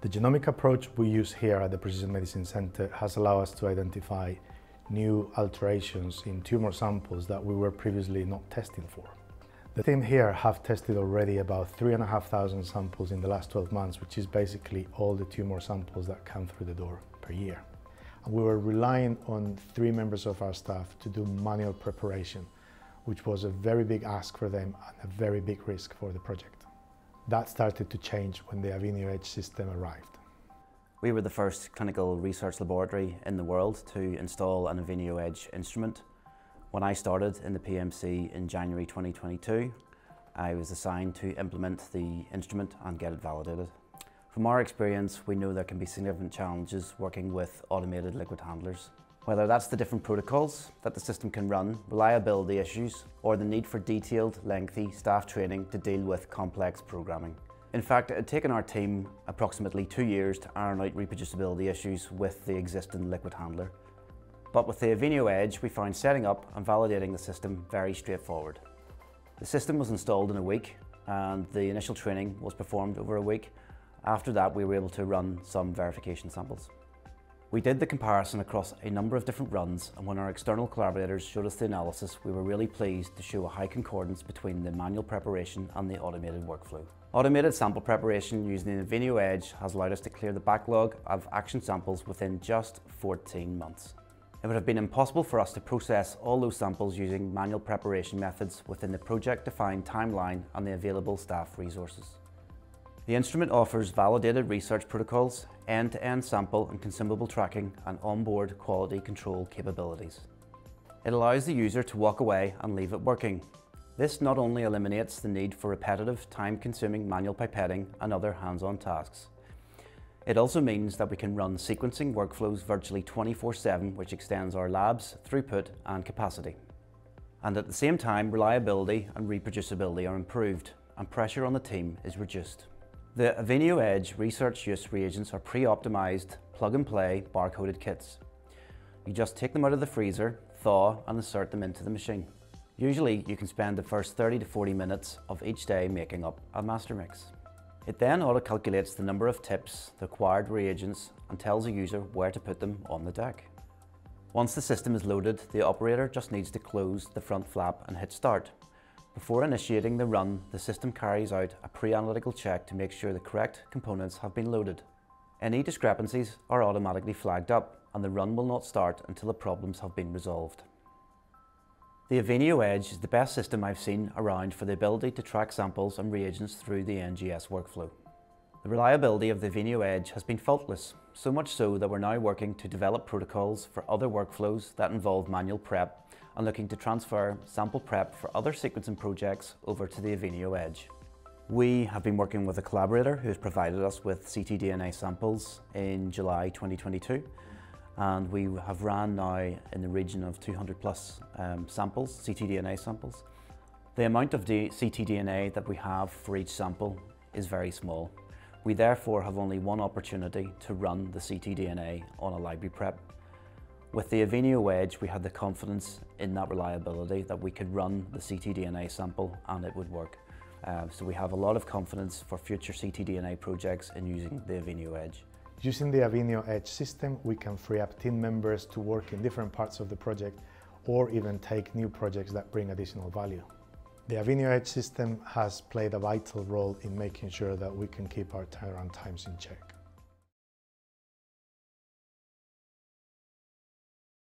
The genomic approach we use here at the Precision Medicine Center has allowed us to identify new alterations in tumor samples that we were previously not testing for. The team here have tested already about 3,500 samples in the last 12 months, which is basically all the tumor samples that come through the door per year. And we were relying on 3 members of our staff to do manual preparation, which was a very big ask for them and a very big risk for the project. That started to change when the AVENIO Edge system arrived. We were the first clinical research laboratory in the world to install an AVENIO Edge instrument. When I started in the PMC in January 2022, I was assigned to implement the instrument and get it validated. From our experience, we know there can be significant challenges working with automated liquid handlers. Whether that's the different protocols that the system can run, reliability issues, or the need for detailed, lengthy staff training to deal with complex programming. In fact, it had taken our team approximately 2 years to iron out reproducibility issues with the existing liquid handler. But with the AVENIO Edge, we found setting up and validating the system very straightforward. The system was installed in a week, and the initial training was performed over a week. After that, we were able to run some verification samples. We did the comparison across a number of different runs, and when our external collaborators showed us the analysis, we were really pleased to show a high concordance between the manual preparation and the automated workflow. Automated sample preparation using the AVENIO Edge has allowed us to clear the backlog of action samples within just 14 months. It would have been impossible for us to process all those samples using manual preparation methods within the project-defined timeline and the available staff resources. The instrument offers validated research protocols, end-to-end sample and consumable tracking, and onboard quality control capabilities. It allows the user to walk away and leave it working. This not only eliminates the need for repetitive, time-consuming manual pipetting and other hands-on tasks. It also means that we can run sequencing workflows virtually 24/7, which extends our lab's throughput and capacity. And at the same time, reliability and reproducibility are improved, and pressure on the team is reduced. The AVENIO Edge research use reagents are pre-optimized, plug-and-play, barcoded kits. You just take them out of the freezer, thaw, and insert them into the machine. Usually, you can spend the first 30 to 40 minutes of each day making up a master mix. It then auto-calculates the number of tips, the required reagents, and tells the user where to put them on the deck. Once the system is loaded, the operator just needs to close the front flap and hit start. Before initiating the run, the system carries out a pre-analytical check to make sure the correct components have been loaded. Any discrepancies are automatically flagged up, and the run will not start until the problems have been resolved. The AVENIO Edge is the best system I've seen around for the ability to track samples and reagents through the NGS workflow. The reliability of the AVENIO Edge has been faultless, so much so that we're now working to develop protocols for other workflows that involve manual prep, and looking to transfer sample prep for other sequencing projects over to the AVENIO Edge. We have been working with a collaborator who has provided us with ctDNA samples in July 2022, and we have ran now in the region of 200 plus samples, ctDNA samples. The amount of the ctDNA that we have for each sample is very small. We therefore have only one opportunity to run the ctDNA on a library prep. With the AVENIO Edge, we had the confidence in that reliability that we could run the ctDNA sample and it would work. So we have a lot of confidence for future ctDNA projects in using the AVENIO Edge. Using the AVENIO Edge system, we can free up team members to work in different parts of the project or even take new projects that bring additional value. The AVENIO Edge system has played a vital role in making sure that we can keep our turnaround times in check.